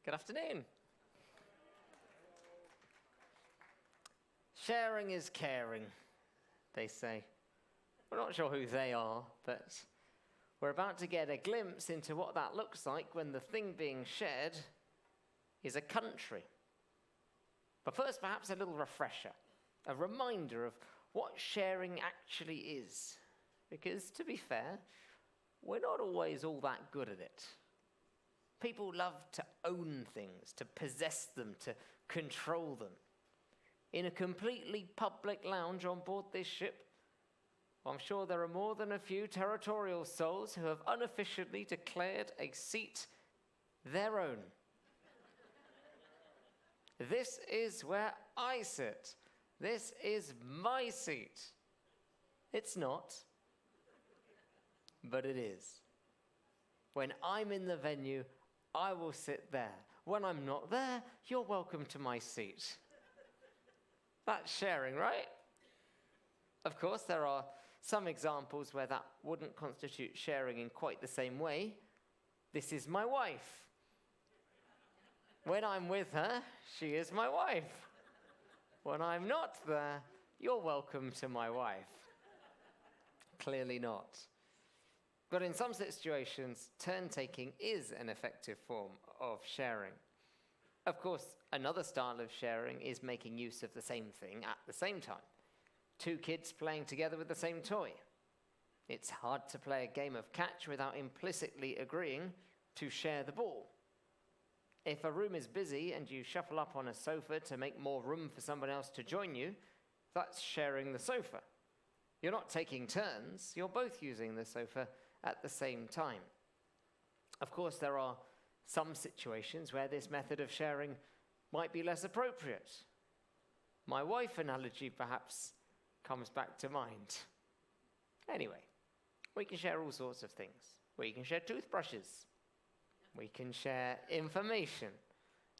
Good afternoon. Sharing is caring, they say. We're not sure who they are, but we're about to get a glimpse into what that looks like when the thing being shared is a country. But first, perhaps a little refresher, a reminder of what sharing actually is. Because, to be fair, we're not always all that good at it. People love to own things, to possess them, to control them. In a completely public lounge on board this ship, I'm sure there are more than a few territorial souls who have unofficially declared a seat their own. This is where I sit. This is my seat. It's not, but it is. When I'm in the venue, I will sit there. When I'm not there, you're welcome to my seat. That's sharing, right? Of course, there are some examples where that wouldn't constitute sharing in quite the same way. This is my wife. When I'm with her, she is my wife. When I'm not there, you're welcome to my wife. Clearly not. But in some situations, turn-taking is an effective form of sharing. Of course, another style of sharing is making use of the same thing at the same time. Two kids playing together with the same toy. It's hard to play a game of catch without implicitly agreeing to share the ball. If a room is busy and you shuffle up on a sofa to make more room for someone else to join you, that's sharing the sofa. You're not taking turns, you're both using the sofa at the same time. Of course, there are some situations where this method of sharing might be less appropriate. My wife analogy perhaps comes back to mind. Anyway, we can share all sorts of things. We can share toothbrushes. We can share information.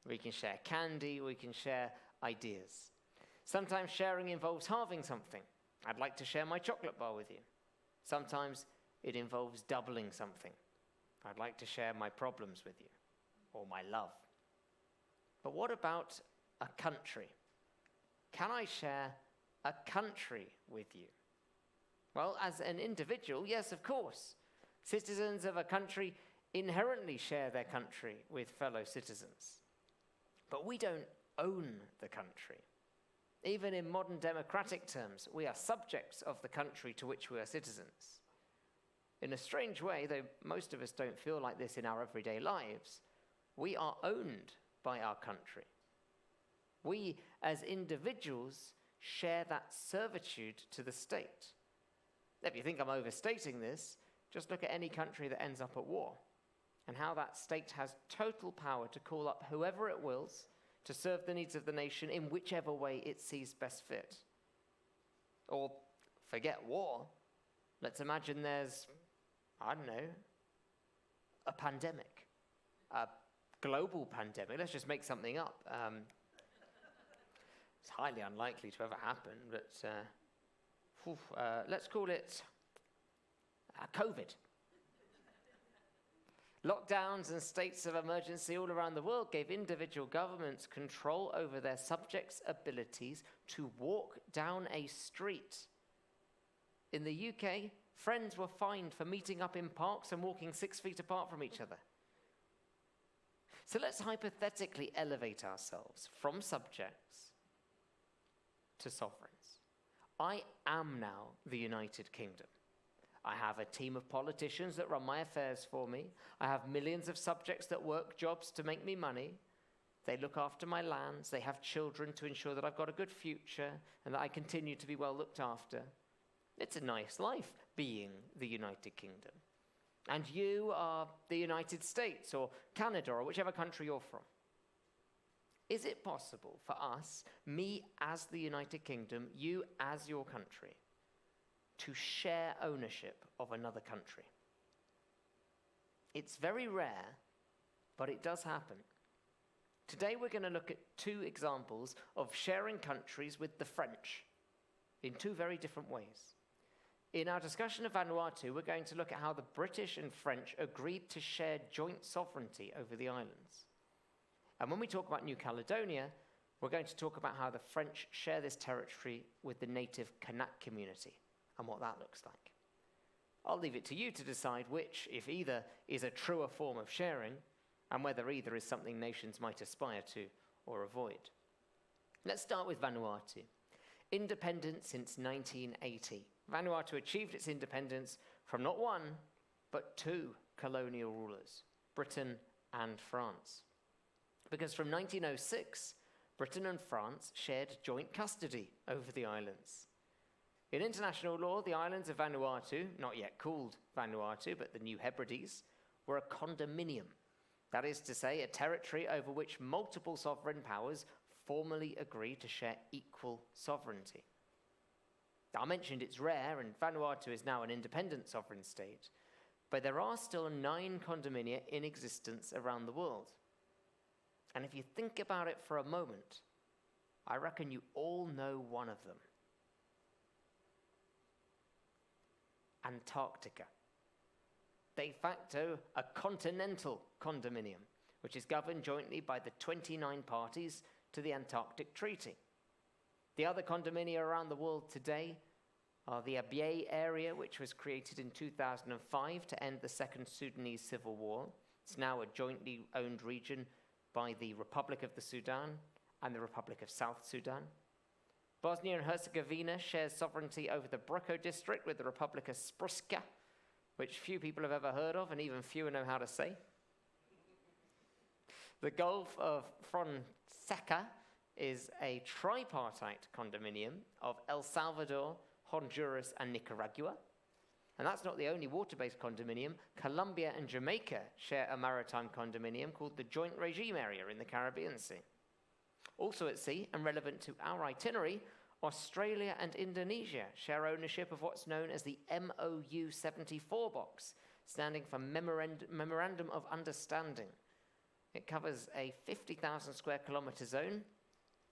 We can share candy. We can share ideas. Sometimes sharing involves halving something. I'd like to share my chocolate bar with you. Sometimes it involves doubling something. I'd like to share my problems with you, or my love. But what about a country? Can I share a country with you? Well, as an individual, yes, of course. Citizens of a country inherently share their country with fellow citizens. But we don't own the country. Even in modern democratic terms, we are subjects of the country to which we are citizens. In a strange way, though most of us don't feel like this in our everyday lives, we are owned by our country. We, as individuals, share that servitude to the state. If you think I'm overstating this, just look at any country that ends up at war and how that state has total power to call up whoever it wills to serve the needs of the nation in whichever way it sees best fit. Or forget war. Let's imagine there's, I don't know, a pandemic, a global pandemic. Let's just make something up. It's highly unlikely to ever happen, but let's call it COVID. Lockdowns and states of emergency all around the world gave individual governments control over their subjects' abilities to walk down a street. In the UK, friends were fined for meeting up in parks and walking 6 feet apart from each other. So let's hypothetically elevate ourselves from subjects to sovereigns. I am now the United Kingdom. I have a team of politicians that run my affairs for me. I have millions of subjects that work jobs to make me money. They look after my lands. They have children to ensure that I've got a good future and that I continue to be well looked after. It's a nice life being the United Kingdom. And you are the United States or Canada or whichever country you're from. Is it possible for us, me as the United Kingdom, you as your country, to share ownership of another country? It's very rare, but it does happen. Today we're going to look at two examples of sharing countries with the French in two very different ways. In our discussion of Vanuatu, we're going to look at how the British and French agreed to share joint sovereignty over the islands. And when we talk about New Caledonia, we're going to talk about how the French share this territory with the native Kanak community and what that looks like. I'll leave it to you to decide which, if either, is a truer form of sharing, and whether either is something nations might aspire to or avoid. Let's start with Vanuatu. Independent since 1980. Vanuatu achieved its independence from not one, but two colonial rulers, Britain and France. Because from 1906, Britain and France shared joint custody over the islands. In international law, the islands of Vanuatu, not yet called Vanuatu, but the New Hebrides, were a condominium. That is to say, a territory over which multiple sovereign powers formally agreed to share equal sovereignty. I mentioned it's rare, and Vanuatu is now an independent sovereign state, but there are still 9 condominia in existence around the world. And if you think about it for a moment, I reckon you all know one of them. Antarctica. De facto, a continental condominium, which is governed jointly by the 29 parties to the Antarctic Treaty. The other condominia around the world today are the Abyei area, which was created in 2005 to end the Second Sudanese Civil War. It's now a jointly owned region by the Republic of the Sudan and the Republic of South Sudan. Bosnia and Herzegovina shares sovereignty over the Brčko district with the Republika Srpska, which few people have ever heard of and even fewer know how to say. The Gulf of Fonseca is a tripartite condominium of El Salvador, Honduras, and Nicaragua. And that's not the only water-based condominium. Colombia and Jamaica share a maritime condominium called the Joint Regime Area in the Caribbean Sea. Also at sea, and relevant to our itinerary, Australia and Indonesia share ownership of what's known as the MOU 74 box, standing for Memorandum of Understanding. It covers a 50,000 square kilometre zone,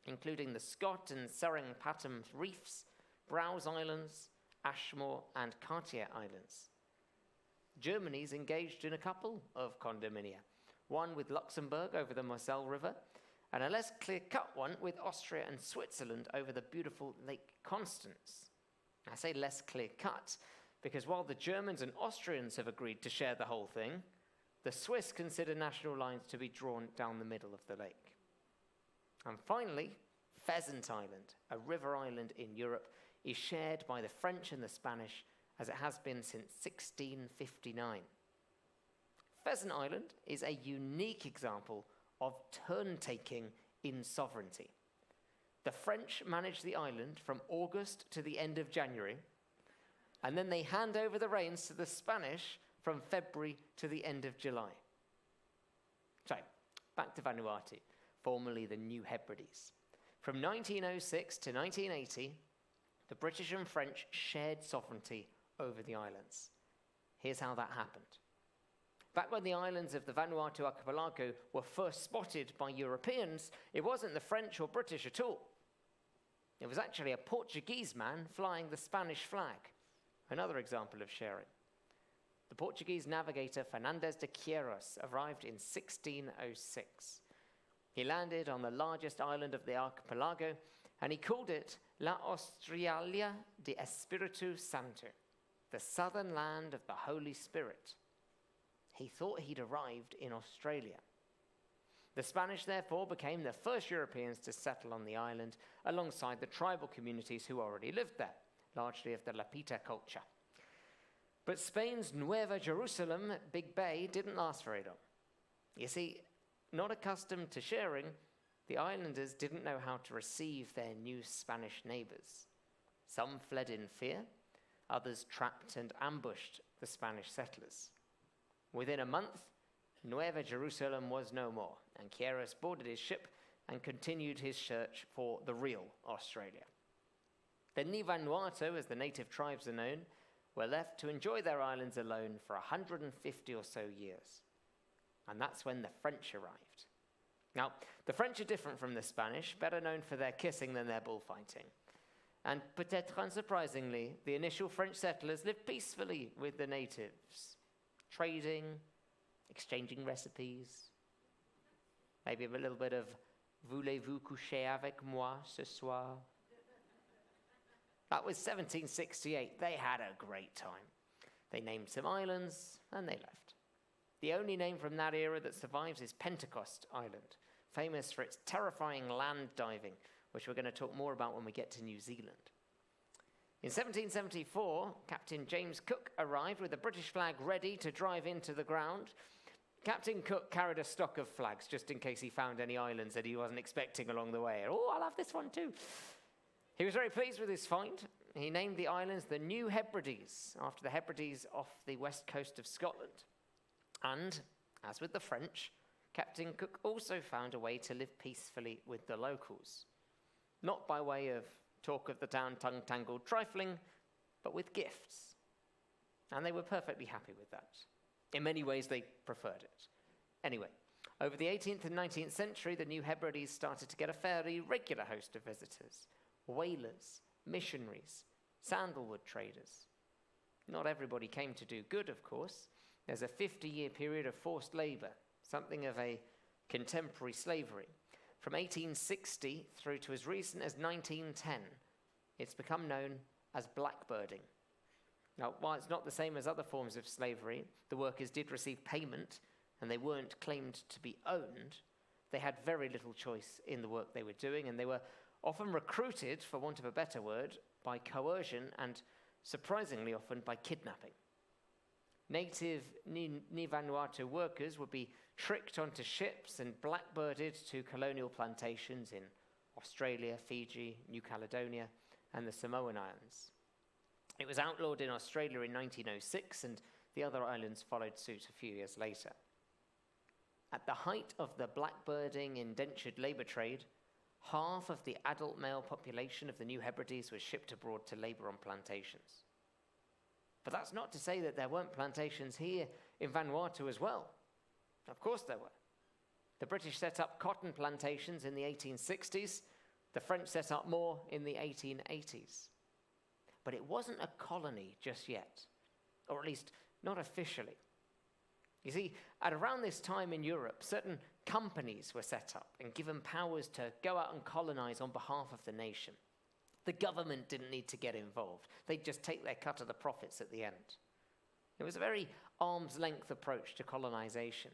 including the Scott and Sering-Patum reefs, Browse Islands, Ashmore, and Cartier Islands. Germany's engaged in a couple of condominia, one with Luxembourg over the Moselle River, and a less clear-cut one with Austria and Switzerland over the beautiful Lake Constance. I say less clear-cut because while the Germans and Austrians have agreed to share the whole thing, the Swiss consider national lines to be drawn down the middle of the lake. And finally, Pheasant Island, a river island in Europe, is shared by the French and the Spanish as it has been since 1659. Pheasant Island is a unique example of turn-taking in sovereignty. The French manage the island from August to the end of January, and then they hand over the reins to the Spanish from February to the end of July. So, back to Vanuatu, formerly the New Hebrides. From 1906 to 1980, the British and French shared sovereignty over the islands. Here's how that happened. Back when the islands of the Vanuatu archipelago were first spotted by Europeans, it wasn't the French or British at all. It was actually a Portuguese man flying the Spanish flag, another example of sharing. The Portuguese navigator Fernandes de Queiroz arrived in 1606. He landed on the largest island of the archipelago, and he called it La Australia de Espiritu Santo, the southern land of the Holy Spirit. He thought he'd arrived in Australia. The Spanish, therefore, became the first Europeans to settle on the island alongside the tribal communities who already lived there, largely of the Lapita culture. But Spain's Nueva Jerusalem, Big Bay, didn't last very long. You see, not accustomed to sharing, the islanders didn't know how to receive their new Spanish neighbors. Some fled in fear, others trapped and ambushed the Spanish settlers. Within a month, Nueva Jerusalem was no more, and Queiroz boarded his ship and continued his search for the real Australia. The Ni Vanuatu, as the native tribes are known, were left to enjoy their islands alone for 150 or so years. And that's when the French arrived. Now, the French are different from the Spanish, better known for their kissing than their bullfighting. And peut-être unsurprisingly, the initial French settlers lived peacefully with the natives, trading, exchanging recipes. Maybe a little bit of voulez-vous coucher avec moi ce soir? That was 1768. They had a great time. They named some islands and they left. The only name from that era that survives is Pentecost Island, famous for its terrifying land diving, which we're going to talk more about when we get to New Zealand. In 1774, Captain James Cook arrived with the British flag ready to drive into the ground. Captain Cook carried a stock of flags just in case he found any islands that he wasn't expecting along the way. Oh, I'll have this one too. He was very pleased with his find. He named the islands the New Hebrides, after the Hebrides off the west coast of Scotland. And, as with the French, Captain Cook also found a way to live peacefully with the locals. Not by way of talk of the town tongue-tangled trifling, but with gifts. And they were perfectly happy with that. In many ways, they preferred it. Anyway, over the 18th and 19th century, the New Hebrides started to get a fairly regular host of visitors. Whalers, missionaries, sandalwood traders. Not everybody came to do good, of course. There's a 50-year period of forced labor, something of a contemporary slavery. From 1860 through to as recent as 1910, it's become known as blackbirding. Now, while it's not the same as other forms of slavery, the workers did receive payment and they weren't claimed to be owned. They had very little choice in the work they were doing, and they were often recruited, for want of a better word, by coercion and, surprisingly often, by kidnapping. Native Vanuatu workers would be tricked onto ships and blackbirded to colonial plantations in Australia, Fiji, New Caledonia, and the Samoan Islands. It was outlawed in Australia in 1906, and the other islands followed suit a few years later. At the height of the blackbirding indentured labor trade, half of the adult male population of the New Hebrides was shipped abroad to labor on plantations. But that's not to say that there weren't plantations here in Vanuatu as well. Of course there were. The British set up cotton plantations in the 1860s. The French set up more in the 1880s. But it wasn't a colony just yet, or at least not officially. You see, at around this time in Europe, certain companies were set up and given powers to go out and colonize on behalf of the nation. The government didn't need to get involved. They'd just take their cut of the profits at the end. It was a very arm's-length approach to colonization,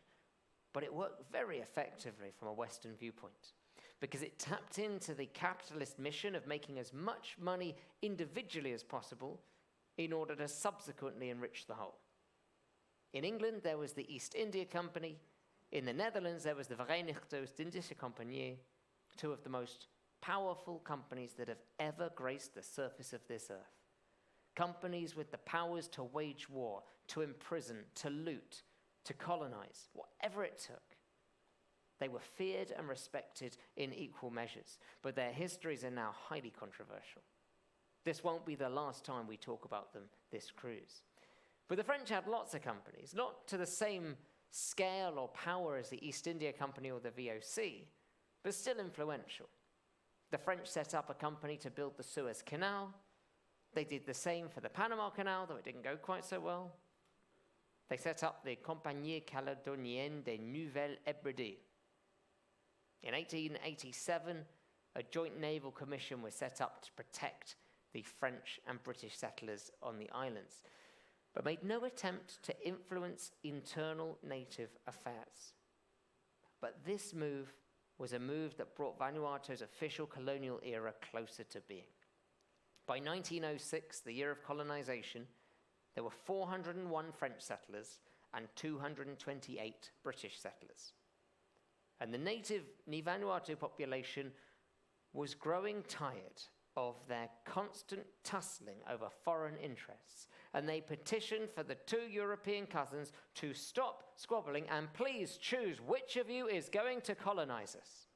but it worked very effectively from a Western viewpoint because it tapped into the capitalist mission of making as much money individually as possible in order to subsequently enrich the whole. In England, there was the East India Company. In the Netherlands, there was the Verenigde Oost-Indische Compagnie, two of the most powerful companies that have ever graced the surface of this earth. Companies with the powers to wage war, to imprison, to loot, to colonize, whatever it took. They were feared and respected in equal measures, but their histories are now highly controversial. This won't be the last time we talk about them this cruise. But the French had lots of companies, not to the same scale or power as the East India Company or the VOC, but still influential. The French set up a company to build the Suez Canal. They did the same for the Panama Canal, though it didn't go quite so well. They set up the Compagnie Calédonienne des Nouvelles Hébrides. In 1887, a joint naval commission was set up to protect the French and British settlers on the islands, but made no attempt to influence internal native affairs. But this move was a move that brought Vanuatu's official colonial era closer to being. By 1906, the year of colonization, there were 401 French settlers and 228 British settlers. And the native Vanuatu population was growing tired of their constant tussling over foreign interests, and they petitioned for the two European cousins to stop squabbling and please choose which of you is going to colonize us.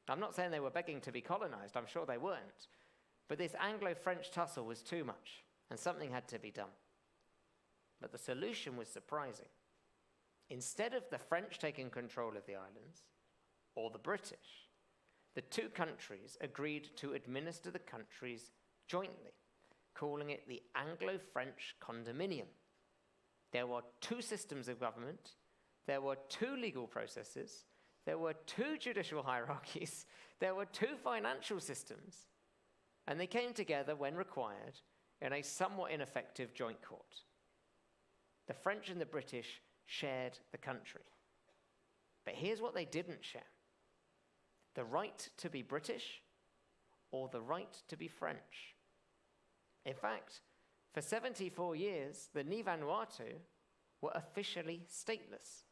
I'm not saying they were begging to be colonized, I'm sure they weren't, but this Anglo-French tussle was too much, and something had to be done. But the solution was surprising. Instead of the French taking control of the islands, or the British, the two countries agreed to administer the countries jointly, calling it the Anglo-French condominium. There were two systems of government, there were two legal processes, there were two judicial hierarchies, there were two financial systems, and they came together when required in a somewhat ineffective joint court. The French and the British shared the country. But here's what they didn't share: the right to be British or the right to be French. In fact, for 74 years, the Vanuatu were officially stateless.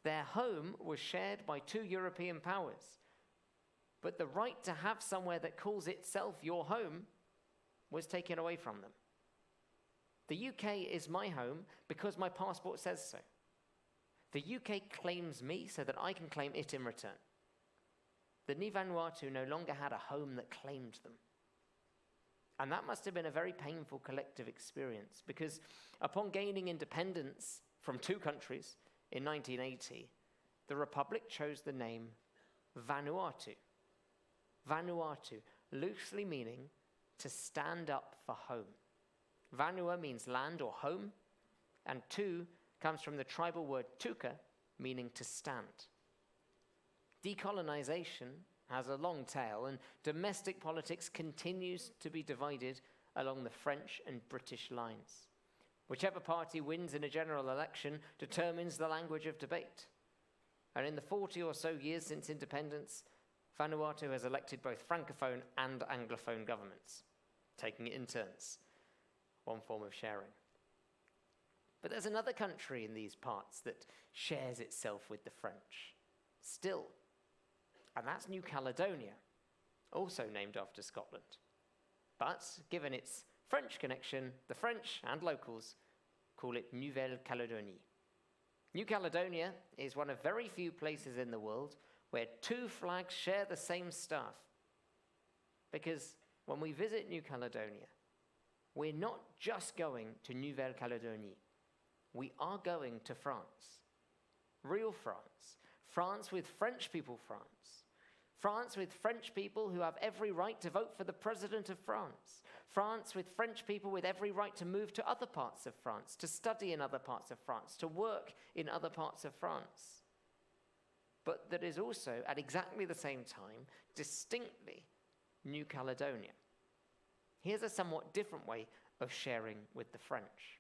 Their home was shared by two European powers, but the right to have somewhere that calls itself your home was taken away from them. The UK is my home because my passport says so. The UK claims me so that I can claim it in return. The Vanuatu no longer had a home that claimed them. And that must have been a very painful collective experience, because upon gaining independence from two countries in 1980, the Republic chose the name Vanuatu. Vanuatu, loosely meaning to stand up for home. Vanua means land or home, and tu comes from the tribal word tuka, meaning to stand. Decolonization has a long tail, and domestic politics continues to be divided along the French and British lines. Whichever party wins in a general election determines the language of debate. And in the 40 or so years since independence, Vanuatu has elected both Francophone and Anglophone governments, taking it in turns, one form of sharing. But there's another country in these parts that shares itself with the French, still, and that's New Caledonia, also named after Scotland. But given its French connection, the French and locals call it Nouvelle Caledonie. New Caledonia is one of very few places in the world where two flags share the same staff. Because when we visit New Caledonia, we're not just going to Nouvelle Caledonie. We are going to France. Real France. France with French people France. France with French people who have every right to vote for the president of France. France with French people with every right to move to other parts of France, to study in other parts of France, to work in other parts of France. But that is also, at exactly the same time, distinctly New Caledonia. Here's a somewhat different way of sharing with the French.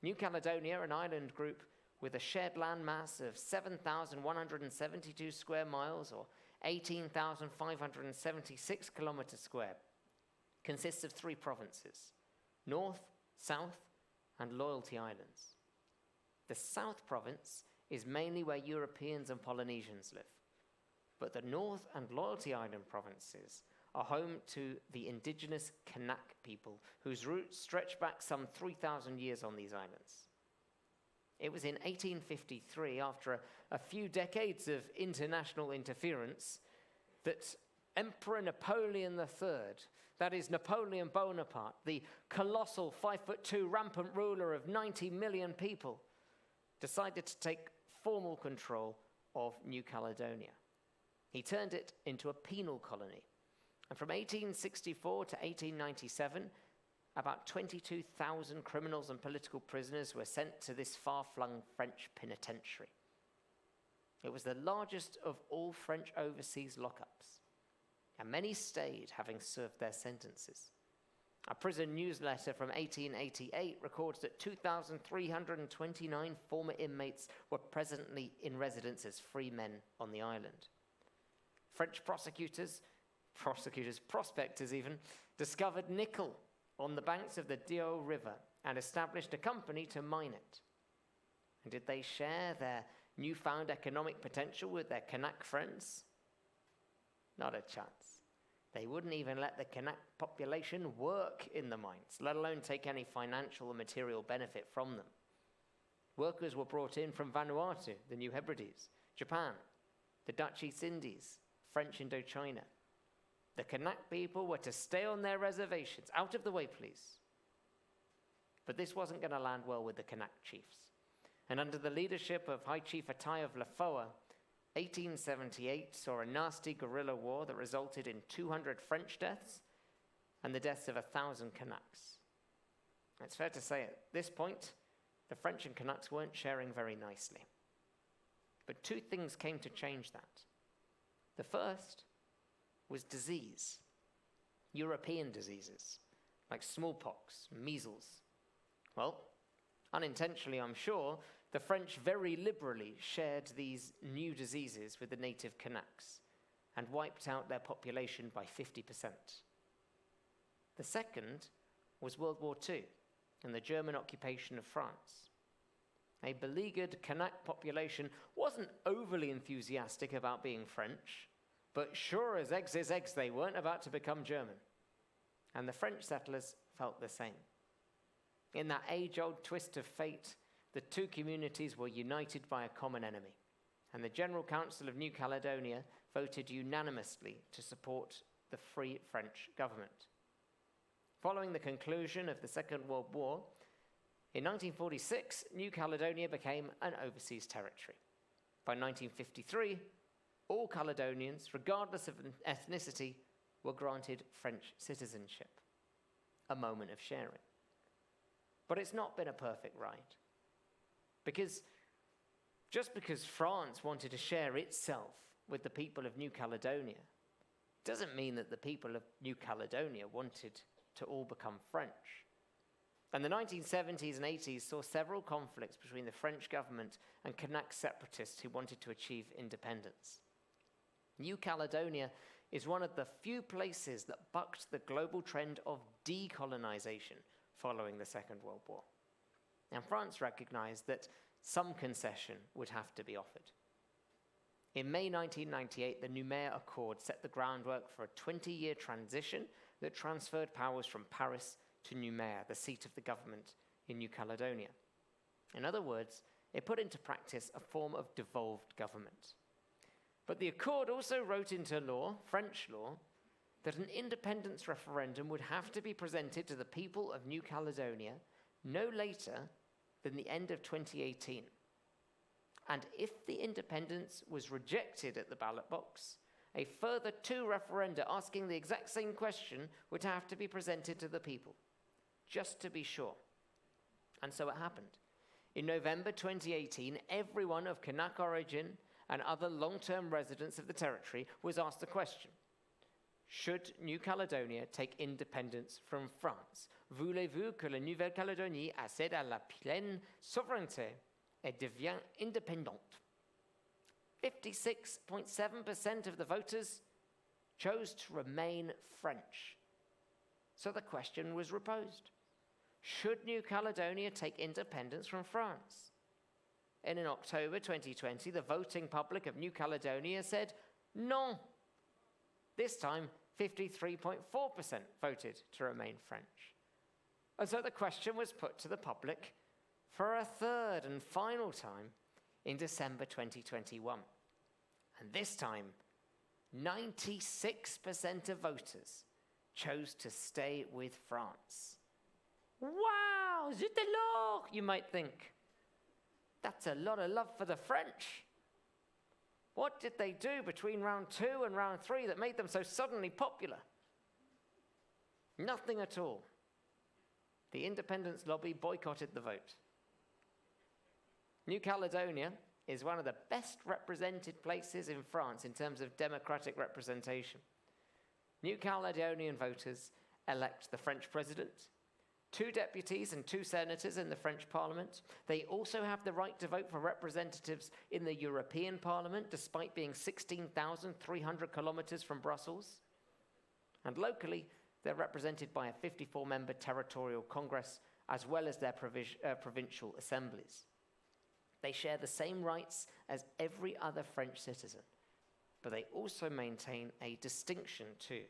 New Caledonia, an island group with a shared landmass of 7,172 square miles, or 18,576 kilometers square, consists of three provinces: North, South, and Loyalty Islands. The South Province is mainly where Europeans and Polynesians live, but the North and Loyalty Island provinces are home to the indigenous Kanak people, whose roots stretch back some 3,000 years on these islands. It was in 1853, after a few decades of international interference, that Emperor Napoleon III, that is Napoleon Bonaparte, the colossal 5'2" rampant ruler of 90 million people, decided to take formal control of New Caledonia. He turned it into a penal colony. And from 1864 to 1897, about 22,000 criminals and political prisoners were sent to this far-flung French penitentiary. It was the largest of all French overseas lockups, and many stayed, having served their sentences. A prison newsletter from 1888 records that 2,329 former inmates were presently in residence as free men on the island. French prospectors even, discovered nickel on the banks of the Dio River and established a company to mine it. And did they share their newfound economic potential with their Kanak friends? Not a chance. They wouldn't even let the Kanak population work in the mines, let alone take any financial or material benefit from them. Workers were brought in from Vanuatu, the New Hebrides, Japan, the Dutch East Indies, French Indochina. The Kanak people were to stay on their reservations. Out of the way, please. But this wasn't going to land well with the Kanak chiefs. And under the leadership of High Chief Atai of Lifou, 1878 saw a nasty guerrilla war that resulted in 200 French deaths and the deaths of 1,000 Kanaks. It's fair to say at this point, the French and Kanaks weren't sharing very nicely. But two things came to change that. The first was disease, European diseases, like smallpox, measles. Well, unintentionally, I'm sure, the French very liberally shared these new diseases with the native Kanaks and wiped out their population by 50%. The second was World War II and the German occupation of France. A beleaguered Kanak population wasn't overly enthusiastic about being French, but sure as eggs is eggs, they weren't about to become German. And the French settlers felt the same. In that age-old twist of fate, the two communities were united by a common enemy, and the General Council of New Caledonia voted unanimously to support the Free French government. Following the conclusion of the Second World War, in 1946, New Caledonia became an overseas territory. By 1953, all Caledonians, regardless of ethnicity, were granted French citizenship. A moment of sharing. But it's not been a perfect ride. Just because France wanted to share itself with the people of New Caledonia doesn't mean that the people of New Caledonia wanted to all become French. And the 1970s and 80s saw several conflicts between the French government and Kanak separatists who wanted to achieve independence. New Caledonia is one of the few places that bucked the global trend of decolonization following the Second World War. And France recognized that some concession would have to be offered. In May 1998, the Nouméa Accord set the groundwork for a 20-year transition that transferred powers from Paris to Nouméa, the seat of the government in New Caledonia. In other words, it put into practice a form of devolved government. But the Accord also wrote into law, French law, that an independence referendum would have to be presented to the people of New Caledonia no later than the end of 2018. And if the independence was rejected at the ballot box, a further 2 referenda asking the exact same question would have to be presented to the people, just to be sure. And so it happened. In November 2018, everyone of Kanak origin and other long-term residents of the territory was asked the question: should New Caledonia take independence from France? Voulez-vous que la Nouvelle-Calédonie accède à la pleine souveraineté et devient indépendante? 56.7% of the voters chose to remain French. So the question was reposed: should New Caledonia take independence from France? And in October 2020, the voting public of New Caledonia said non. This time, 53.4% voted to remain French. And so the question was put to the public for a third and final time in December 2021. And this time, 96% of voters chose to stay with France. Wow, zut alors, you might think. That's a lot of love for the French. What did they do between round 2 and round 3 that made them so suddenly popular? Nothing at all. The independence lobby boycotted the vote. New Caledonia is one of the best represented places in France in terms of democratic representation. New Caledonian voters elect the French president, 2 deputies and 2 senators in the French parliament. They also have the right to vote for representatives in the European Parliament, despite being 16,300 kilometers from Brussels. And locally, they're represented by a 54-member territorial congress, as well as their provincial assemblies. They share the same rights as every other French citizen, but they also maintain a distinction too,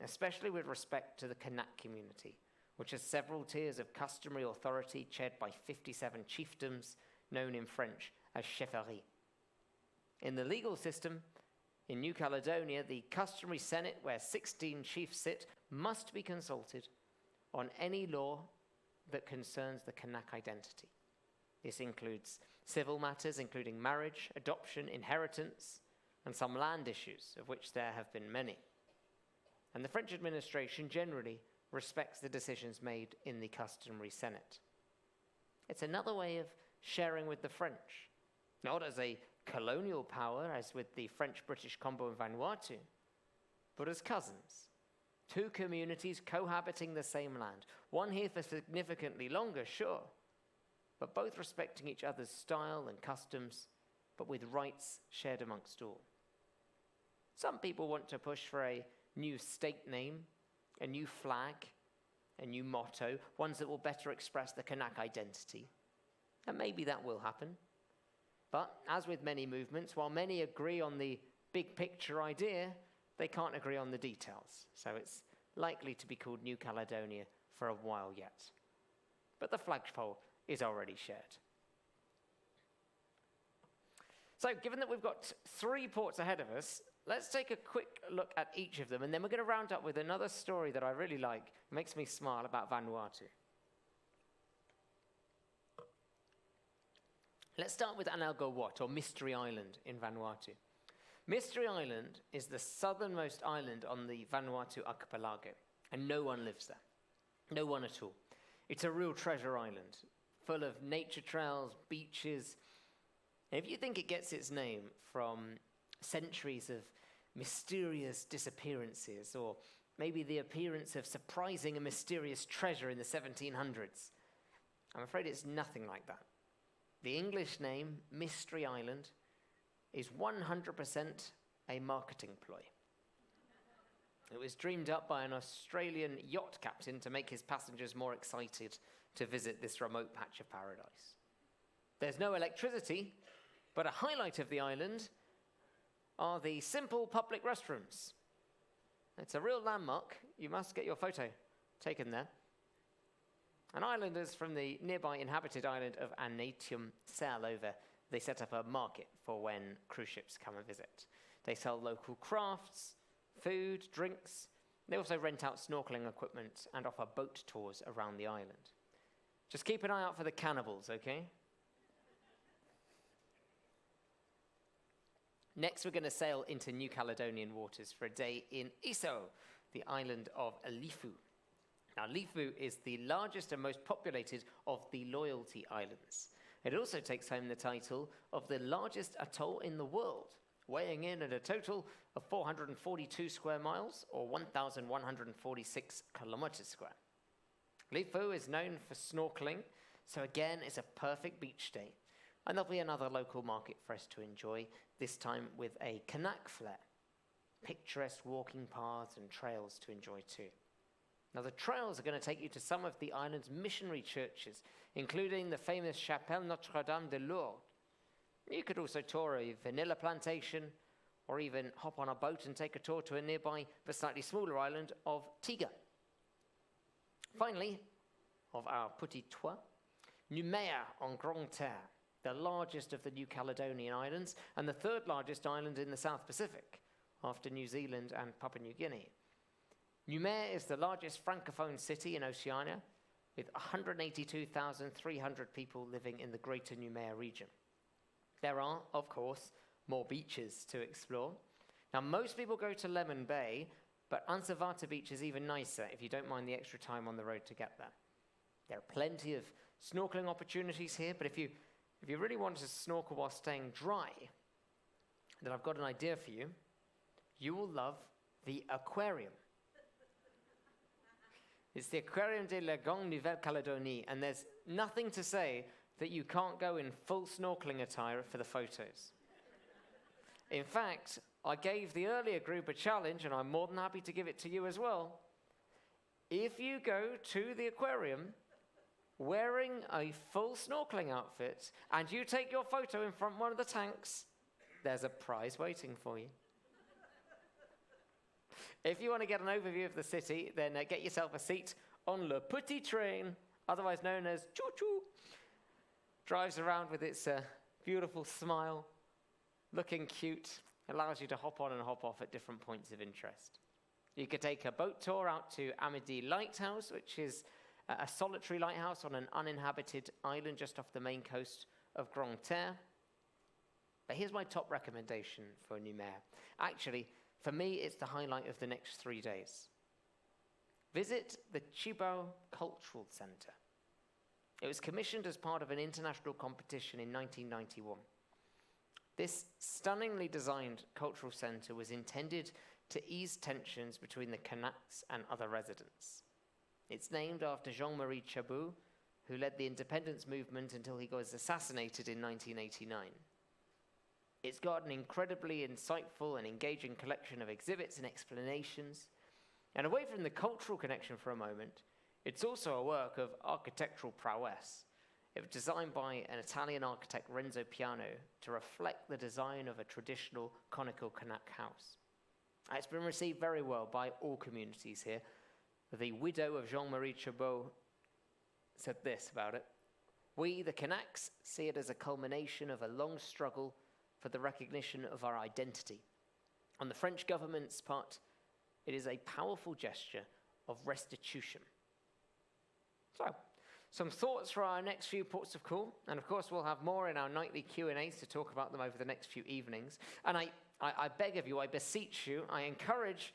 especially with respect to the Kanak community, which has several tiers of customary authority chaired by 57 chiefdoms, known in French as chefferies. In the legal system, in New Caledonia, the customary senate, where 16 chiefs sit, must be consulted on any law that concerns the Kanak identity. This includes civil matters, including marriage, adoption, inheritance, and some land issues, of which there have been many. And the French administration generally respects the decisions made in the customary Senate. It's another way of sharing with the French, not as a colonial power, as with the French-British combo in Vanuatu, but as cousins. Two communities cohabiting the same land. One here for significantly longer, sure, but both respecting each other's style and customs, but with rights shared amongst all. Some people want to push for a new state name, a new flag, a new motto, ones that will better express the Kanak identity. And maybe that will happen. But as with many movements, while many agree on the big picture idea, they can't agree on the details. So it's likely to be called New Caledonia for a while yet. But the flagpole is already shared. So given that we've got 3 ports ahead of us, let's take a quick look at each of them, and then we're going to round up with another story that I really like. It makes me smile about Vanuatu. Let's start with Analgowat, or Mystery Island in Vanuatu. Mystery Island is the southernmost island on the Vanuatu archipelago, and no one lives there. No one at all. It's a real treasure island, full of nature trails, beaches. And if you think it gets its name from centuries of mysterious disappearances, or maybe the appearance of surprising and mysterious treasure in the 1700s, I'm afraid it's nothing like that. The English name, Mystery Island, is 100% a marketing ploy. It was dreamed up by an Australian yacht captain to make his passengers more excited to visit this remote patch of paradise. There's no electricity, but a highlight of the island are the simple public restrooms. It's a real landmark. You must get your photo taken there. And islanders from the nearby inhabited island of Anse sail over. They set up a market for when cruise ships come and visit. They sell local crafts, food, drinks. They also rent out snorkeling equipment and offer boat tours around the island. Just keep an eye out for the cannibals, okay? Next, we're going to sail into New Caledonian waters for a day in Iso, the island of Lifou. Now, Lifou is the largest and most populated of the Loyalty Islands. It also takes home the title of the largest atoll in the world, weighing in at a total of 442 square miles, or 1,146 kilometers square. Lifou is known for snorkeling, so again, it's a perfect beach day. And there'll be another local market for us to enjoy, this time with a Kanak flair. Picturesque walking paths and trails to enjoy too. Now, the trails are going to take you to some of the island's missionary churches, including the famous Chapelle Notre-Dame de Lourdes. You could also tour a vanilla plantation, or even hop on a boat and take a tour to a nearby but slightly smaller island of Tiga. Finally, of our Petit Toit, Nouméa on Grande Terre, the largest of the New Caledonian islands and the 3rd largest island in the South Pacific, after New Zealand and Papua New Guinea. Nouméa is the largest francophone city in Oceania, with 182,300 people living in the greater Nouméa region. There are, of course, more beaches to explore. Now, most people go to Lemon Bay, but Anse Vata beach is even nicer if you don't mind the extra time on the road to get there. There are plenty of snorkeling opportunities here, but if you really want to snorkel while staying dry, then I've got an idea for you. You will love the aquarium. It's the Aquarium de la Grande Nouvelle-Calédonie, and there's nothing to say that you can't go in full snorkeling attire for the photos. In fact, I gave the earlier group a challenge, and I'm more than happy to give it to you as well. If you go to the aquarium wearing a full snorkeling outfit, and you take your photo in front of one of the tanks, there's a prize waiting for you. If you want to get an overview of the city, then get yourself a seat on Le Petit Train, otherwise known as Choo Choo. Drives around with its beautiful smile, looking cute, allows you to hop on and hop off at different points of interest. You could take a boat tour out to Amity Lighthouse, which is a solitary lighthouse on an uninhabited island just off the main coast of Grande Terre. But here's my top recommendation for Nouméa. Actually, for me, it's the highlight of the next 3 days. Visit the Chibao Cultural Center. It was commissioned as part of an international competition in 1991. This stunningly designed cultural center was intended to ease tensions between the Kanaks and other residents. It's named after Jean-Marie Tjibaou, who led the independence movement until he was assassinated in 1989. It's got an incredibly insightful and engaging collection of exhibits and explanations. And away from the cultural connection for a moment, it's also a work of architectural prowess. It was designed by an Italian architect, Renzo Piano, to reflect the design of a traditional conical Kanak house. It's been received very well by all communities here. The widow of Jean-Marie Tjibaou said this about it: "We, the Kanaks, see it as a culmination of a long struggle for the recognition of our identity. On the French government's part, it is a powerful gesture of restitution." So, some thoughts for our next few ports of call, and of course we'll have more in our nightly Q&As to talk about them over the next few evenings. And I beg of you, I beseech you, I encourage,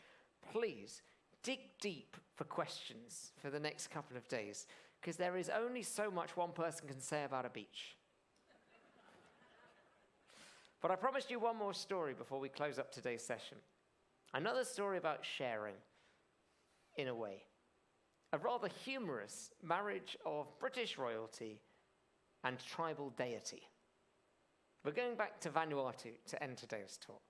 please, dig deep for questions for the next couple of days, because there is only so much one person can say about a beach. But I promised you one more story before we close up today's session. Another story about sharing, in a way. A rather humorous marriage of British royalty and tribal deity. We're going back to Vanuatu to end today's talk.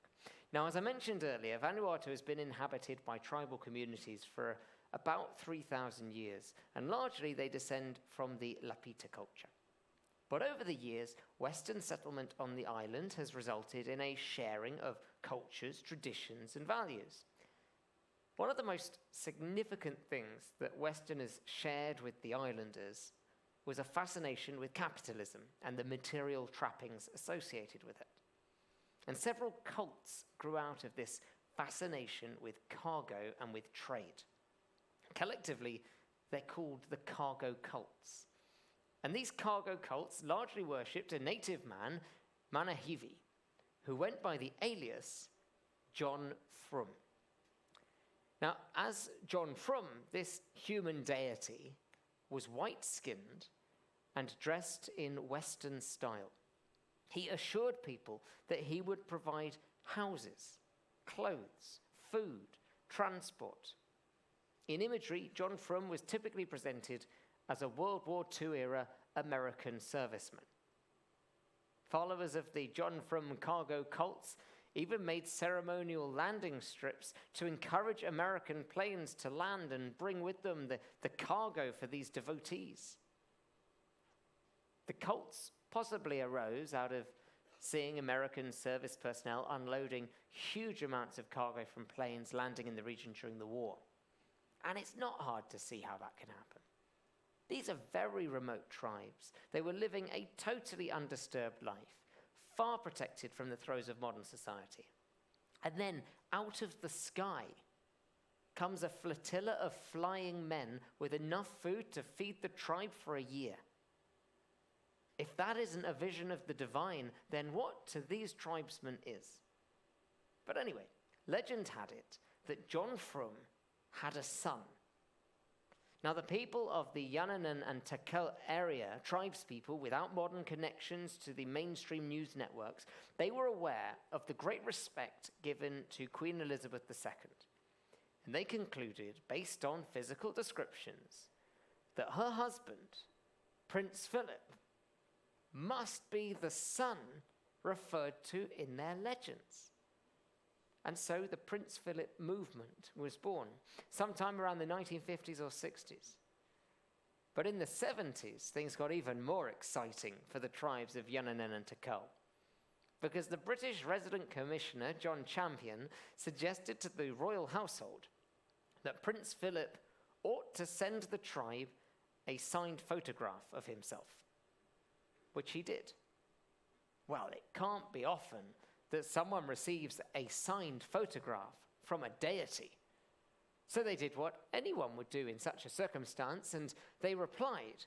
Now, as I mentioned earlier, Vanuatu has been inhabited by tribal communities for about 3,000 years, and largely they descend from the Lapita culture. But over the years, Western settlement on the island has resulted in a sharing of cultures, traditions, and values. One of the most significant things that Westerners shared with the islanders was a fascination with capitalism and the material trappings associated with it. And several cults grew out of this fascination with cargo and with trade. Collectively, they're called the cargo cults. And these cargo cults largely worshipped a native man, Manahivi, who went by the alias John Frum. Now, as John Frum, this human deity was white-skinned and dressed in Western style. He assured people that he would provide houses, clothes, food, transport. In imagery, John Frum was typically presented as a World War II-era American serviceman. Followers of the John Frum cargo cults even made ceremonial landing strips to encourage American planes to land and bring with them the cargo for these devotees. The cults possibly arose out of seeing American service personnel unloading huge amounts of cargo from planes landing in the region during the war. And it's not hard to see how that can happen. These are very remote tribes. They were living a totally undisturbed life, far protected from the throes of modern society. And then, out of the sky, comes a flotilla of flying men with enough food to feed the tribe for a year. If that isn't a vision of the divine, then what to these tribesmen is? But anyway, legend had it that John Frum had a son. Now, the people of the Yananan and Takel area, tribespeople without modern connections to the mainstream news networks, they were aware of the great respect given to Queen Elizabeth II. And they concluded, based on physical descriptions, that her husband, Prince Philip, must be the son referred to in their legends. And so the Prince Philip movement was born, sometime around the 1950s or 60s. But in the 70s, things got even more exciting for the tribes of Yananan and Takel, because the British resident commissioner, John Champion, suggested to the royal household that Prince Philip ought to send the tribe a signed photograph of himself, which he did. Well, it can't be often that someone receives a signed photograph from a deity. So they did what anyone would do in such a circumstance, and they replied.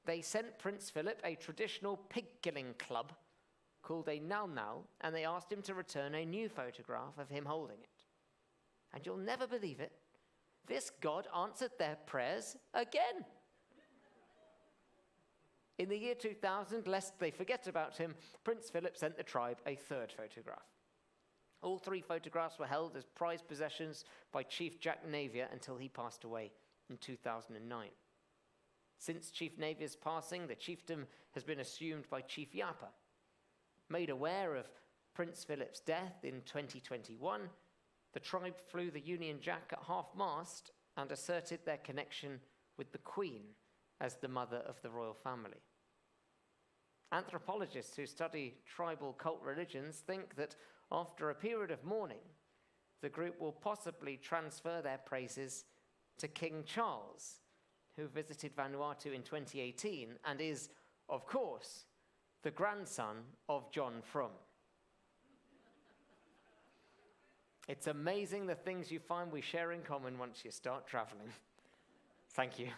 They sent Prince Philip a traditional pig-killing club called a nau-nau, and they asked him to return a new photograph of him holding it. And you'll never believe it, this god answered their prayers again. In the year 2000, lest they forget about him, Prince Philip sent the tribe a third photograph. All 3 photographs were held as prized possessions by Chief Jack Navier until he passed away in 2009. Since Chief Navier's passing, the chiefdom has been assumed by Chief Yapa. Made aware of Prince Philip's death in 2021, the tribe flew the Union Jack at half-mast and asserted their connection with the Queen as the mother of the royal family. Anthropologists who study tribal cult religions think that after a period of mourning, the group will possibly transfer their praises to King Charles, who visited Vanuatu in 2018 and is, of course, the grandson of John Frum. It's amazing the things you find we share in common once you start traveling. Thank you.